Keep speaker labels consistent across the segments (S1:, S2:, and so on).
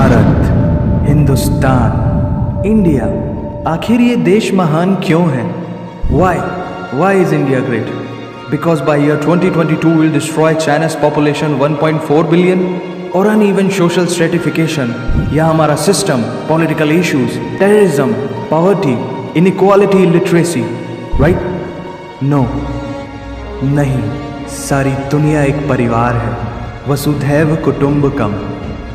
S1: Bharat, Hindustan, India, आखिर ये देश महान क्यों है? Why is India great? Because by year 2022 we'll destroy China's population 1.4 billion और uneven social stratification या हमारा system, political issues, terrorism, poverty, inequality, literacy, right? No, नहीं, सारी दुनिया एक परिवार है, वसुधैव कुटुंबकम।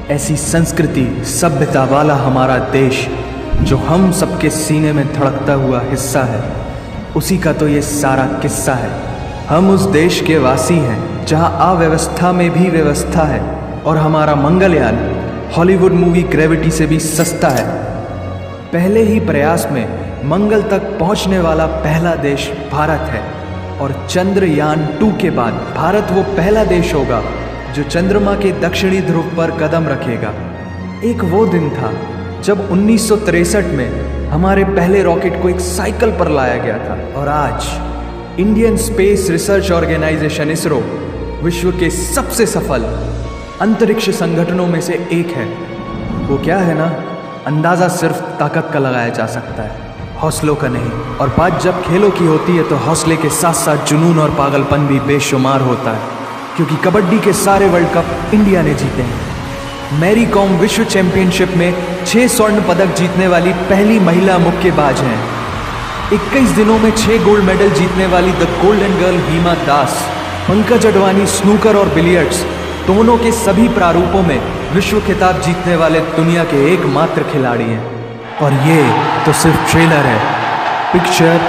S1: ऐसी संस्कृति, सभ्यता वाला हमारा देश जो हम सबके सीने में धड़कता हुआ हिस्सा है, उसी का तो ये सारा किस्सा है। हम उस देश के वासी हैं जहां अव्यवस्था में भी व्यवस्था है और हमारा मंगलयान हॉलीवुड मूवी ग्रेविटी से भी सस्ता है। पहले ही प्रयास में मंगल तक पहुंचने वाला पहला देश भारत है और चंद्रयान 2 के बाद भारत वो पहला देश होगा जो चंद्रमा के दक्षिणी ध्रुव पर कदम रखेगा। एक वो दिन था जब 1963 में हमारे पहले रॉकेट को एक साइकिल पर लाया गया था और आज Indian space research organisation ISRO विश्व के सबसे सफल अंतरिक्ष संगठनों में से एक है। वो क्या है ना, अंदाज़ा सिर्फ ताकत का लगाया जा सकता है, हौसलों का नहीं। और बात जब खेलों की होती है तो हौसले के साथ साथ जुनून और पागलपन भी बेशुमार होता है, क्योंकि कबड्डी के सारे वर्ल्ड कप इंडिया ने जीते हैं। मैरी कॉम विश्व चैंपियनशिप में 6 स्वर्ण पदक जीतने वाली पहली महिला मुक्केबाज हैं। 21 दिनों में 6 गोल्ड मेडल जीतने वाली the golden girl Hima Das. Pankaj Advani snooker और बिलियर्ड्स दोनों के सभी प्रारूपों में विश्व खिताब जीतने वाले दुनिया के एकमात्र खिलाड़ी हैं। और ये तो सिर्फ ट्रेलर है, पिक्चर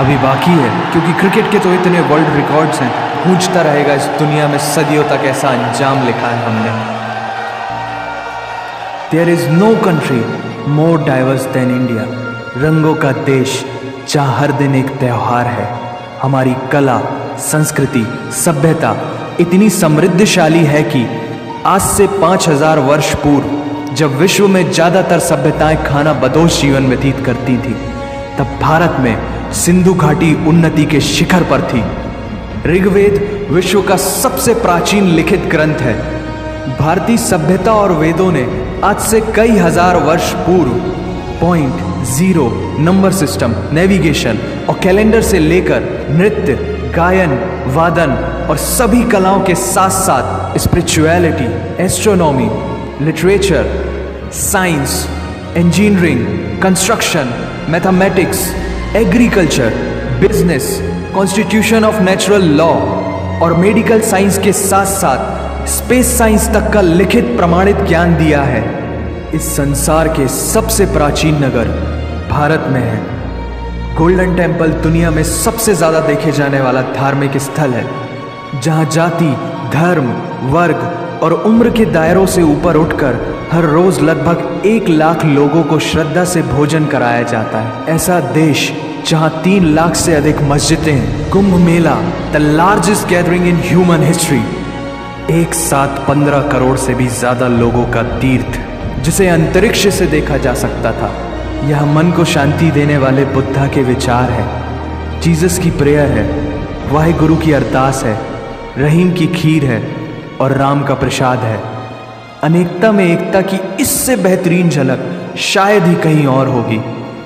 S1: अभी बाकी है, क्योंकि क्रिकेट के तो इतने वर्ल्ड रिकॉर्ड्स हैं, गूंजता रहेगा इस दुनिया में सदियों तक ऐसा अंजाम लिखा है हमने। There is no country more diverse than India। रंगों का देश जहाँ हर दिन एक त्यौहार है। हमारी कला, संस्कृति, सभ्यता इतनी समृद्धशाली है कि आज से 5000 वर्ष पूर्व जब विश्व में ज़्यादातर सभ्यताएं खाना बदोश जीवन व्यतीत करती थी, तब भारत में सिंधु घाटी उन्नति के शिखर पर थी। ऋग्वेद विश्व का सबसे प्राचीन लिखित ग्रंथ है। भारतीय सभ्यता और वेदों ने आज से कई हजार वर्ष पूर्व point, zero, number system, navigation और कैलेंडर से लेकर नृत्य, गायन, वादन और सभी कलाओं के साथ साथ spirituality, astronomy, literature, science, engineering, construction, mathematics, agriculture, business, constitution of natural law और मेडिकल साइंस के साथ साथ स्पेस साइंस तक का लिखित प्रमाणित ज्ञान दिया है। इस संसार के सबसे प्राचीन नगर भारत में है। गोल्डन टेम्पल दुनिया में सबसे ज़्यादा देखे जाने वाला धार्मिक स्थल है, जहाँ जाति, धर्म, वर्ग और उम्र के दायरों से ऊपर उठकर हर रोज़ लगभग 1 लाख लोगों को श्रद्धा से भोजन कराया जाता है। ऐसा देश जहाँ 3 लाख से अधिक मस्जिदें हैं। Kumbh Mela, the largest gathering in human history. एक साथ 15 करोड़ से भी ज़्यादा लोगों का तीर्थ, जिसे अंतरिक्ष से देखा जा सकता था। यह मन को शांति देने वाले बुद्धा के विचार है, जीसस की प्रेयर है, वाहिगुरु की अरदास है, रहीम की खीर है और राम का प्रसाद है। अनेकता में एकता की इससे बेहतरीन झलक शायद ही कहीं और होगी।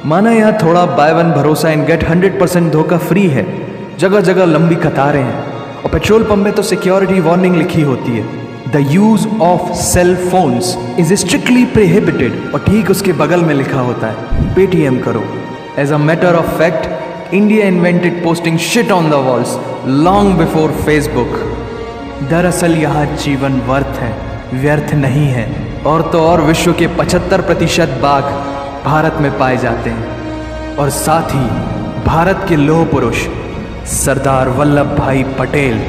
S1: माना यहाँ थोड़ा बाय वन भरोसा एंड गेट 100% धोखा फ्री है। जगह जगह लंबी कतारें हैं और पेट्रोल पंप में तो सिक्योरिटी वार्निंग लिखी होती है, the use of cell phones is strictly prohibited, और ठीक उसके बगल में लिखा होता है पेटीएम करो। As a matter of fact, India invented posting shit on the walls long before Facebook. दरअसल यहाँ जीवन वर्थ है, व्यर्थ नहीं है। और तो और विश्व के 75% बाघ भारत में पाए जाते हैं। और साथ ही भारत के लौह पुरुष सरदार वल्लभ भाई पटेल,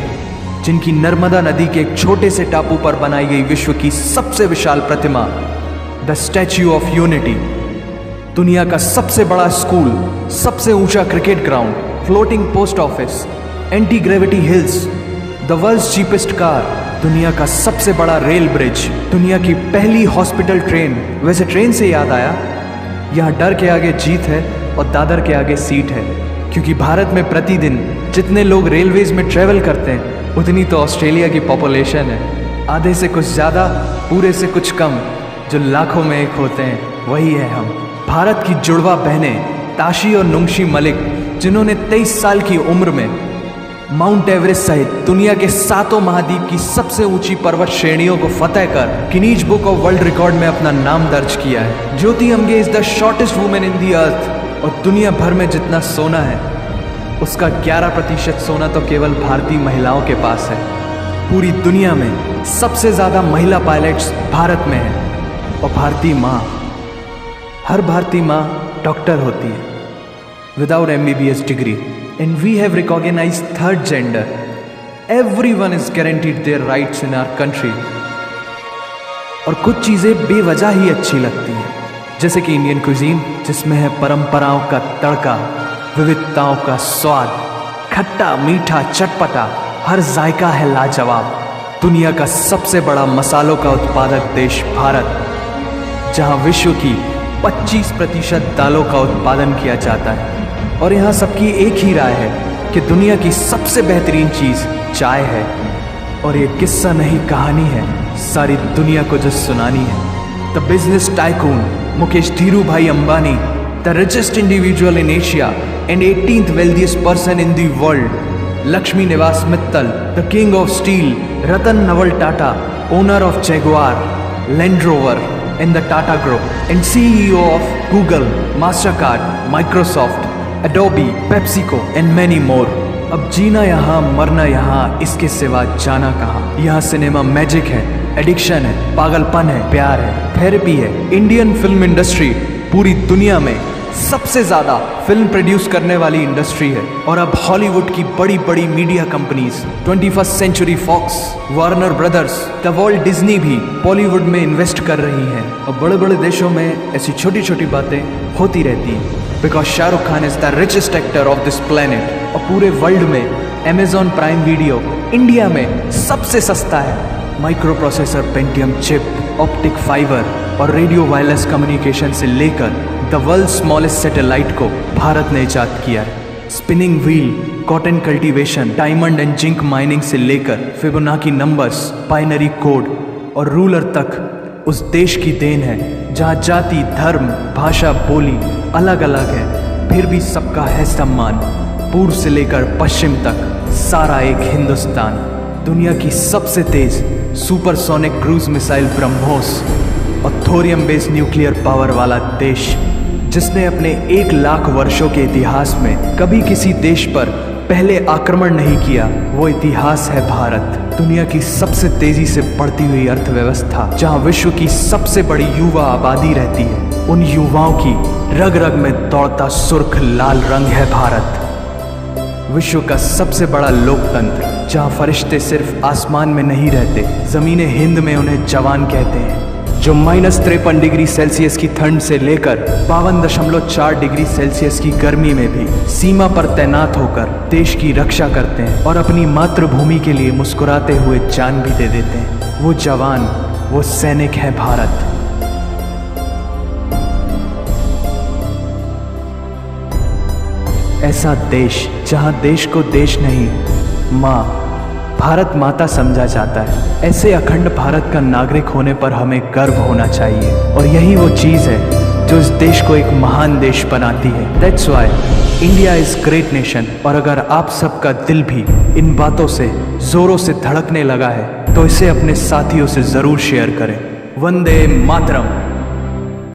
S1: जिनकी नर्मदा नदी के एक छोटे से टापू पर बनाई गई विश्व की सबसे विशाल प्रतिमा द स्टैच्यू ऑफ यूनिटी, दुनिया का सबसे बड़ा स्कूल, सबसे ऊंचा cricket ground, floating post office, anti gravity hills, the world's cheapest car, दुनिया का सबसे बड़ा रेल ब्रिज, दुनिया की पहली हॉस्पिटल ट्रेन। वैसे ट्रेन से याद आया, यहाँ डर के आगे जीत है और दादर के आगे सीट है, क्योंकि भारत में प्रतिदिन जितने लोग रेलवेज में ट्रेवल करते हैं उतनी तो ऑस्ट्रेलिया की पॉपुलेशन है। आधे से कुछ ज़्यादा, पूरे से कुछ कम। जो लाखों में एक होते हैं वही है हम। भारत की जुड़वा बहनें ताशी और नुंगशी मलिक, जिन्होंने 23 साल की उम्र में माउंट एवरेस्ट सहित दुनिया के 7 महाद्वीप की सबसे ऊंची पर्वत श्रेणियों को फतेह कर Guinness Book of World Record में अपना नाम दर्ज किया है। Jyoti Amge is the shortest women in the earth, और दुनिया भर में जितना सोना है उसका 11% सोना तो केवल भारतीय महिलाओं के पास है। पूरी दुनिया में सबसे ज्यादा महिला पायलट्स भारत में हैं, और हर भारतीय माँ डॉक्टर होती है without MBBS degree. And we have recognised third gender. Everyone is guaranteed their rights in our country. और कुछ चीजें बेवजह ही अच्छी लगती हैं, जैसे कि इंडियन क्विजीन, जिसमें है परंपराओं का तड़का, विविधताओं का स्वाद, खट्टा मीठा चटपटा, हर जायका है लाजवाब। दुनिया का सबसे बड़ा मसालों का उत्पादक देश भारत, जहां विश्व की 25% दालों का उत्पादन किया जाता है। और यहाँ सबकी एक ही राय है कि दुनिया की सबसे बेहतरीन चीज चाय है। और ये किस्सा नहीं कहानी है सारी दुनिया को जो सुनानी है। The business tycoon Mukesh Dhirubhai Ambani, the richest individual in Asia and 18th wealthiest person in the world, Lakshmi Nivas Mittal, the king of steel, Ratan Naval Tata, owner of Jaguar, Land Rover and the Tata Group, and CEO of Google, Mastercard, Microsoft, Adobe, PepsiCo and many more. अब जीना यहाँ मरना यहाँ, इसके सिवा जाना कहाँ। यहाँ cinema magic है, एडिक्शन है, पागलपन है, प्यार है, थेरेपी है। इंडियन फिल्म इंडस्ट्री पूरी दुनिया में सबसे ज्यादा फिल्म प्रोड्यूस करने वाली इंडस्ट्री है। और अब हॉलीवुड की बड़ी बड़ी media companies, 21st century Fox, Warner Brothers, the Walt Disney भी बॉलीवुड में इन्वेस्ट कर रही हैं। और बड़े बड़े देशों में ऐसी छोटी छोटी बातें होती रहती हैं, because Shahrukh Khan is the richest actor of this planet. और पूरे वर्ल्ड में Amazon प्राइम वीडियो इंडिया में सबसे सस्ता है। Micro processor, Pentium chip, optic fibre और रेडियो वायरलेस कम्युनिकेशन से लेकर द वर्ल्ड स्मॉलेस्ट सैटेलाइट को भारत ने इजाद किया है। Spinning wheel, cotton cultivation, diamond and zinc mining से लेकर फिबोनाची नंबर्स, बाइनरी कोड और रूलर तक उस देश की देन है, जहाँ जाति, धर्म, भाषा, बोली अलग अलग है, फिर भी सबका है सम्मान। पूर्व से लेकर पश्चिम तक सारा एक हिंदुस्तान। दुनिया की सबसे तेज सुपरसोनिक क्रूज मिसाइल ब्रह्मोस और थोरियम बेस्ड न्यूक्लियर पावर वाला देश, जिसने अपने 1 लाख वर्षों के इतिहास में कभी किसी देश पर पहले आक्रमण नहीं किया, वो इतिहास है भारत। दुनिया की सबसे तेजी से बढ़ती हुई अर्थव्यवस्था, जहां विश्व की सबसे बड़ी युवा आबादी रहती है, उन युवाओं की रग रग में दौड़ता सुर्ख लाल रंग है भारत। विश्व का सबसे बड़ा लोकतंत्र, जहां फरिश्ते सिर्फ आसमान में नहीं रहते, जमीन हिंद में उन्हें जवान कहते हैं, जो -53 डिग्री सेल्सियस की ठंड से लेकर 52.4 डिग्री सेल्सियस की गर्मी में भी सीमा पर तैनात होकर देश की रक्षा करते हैं और अपनी मातृभूमि के लिए मुस्कुराते हुए जान भी दे देते हैं। वो जवान, वो सैनिक है भारत। ऐसा देश जहां देश को देश नहीं, माँ, भारत माता समझा जाता है। ऐसे अखंड भारत का नागरिक होने पर हमें गर्व होना चाहिए, और यही वो चीज़ है जो इस देश को एक महान देश बनाती है। That's why India is great nation. और अगर आप सबका दिल भी इन बातों से जोरों से धड़कने लगा है, तो इसे अपने साथियों से ज़रूर शेयर करें। वंदे मातरम।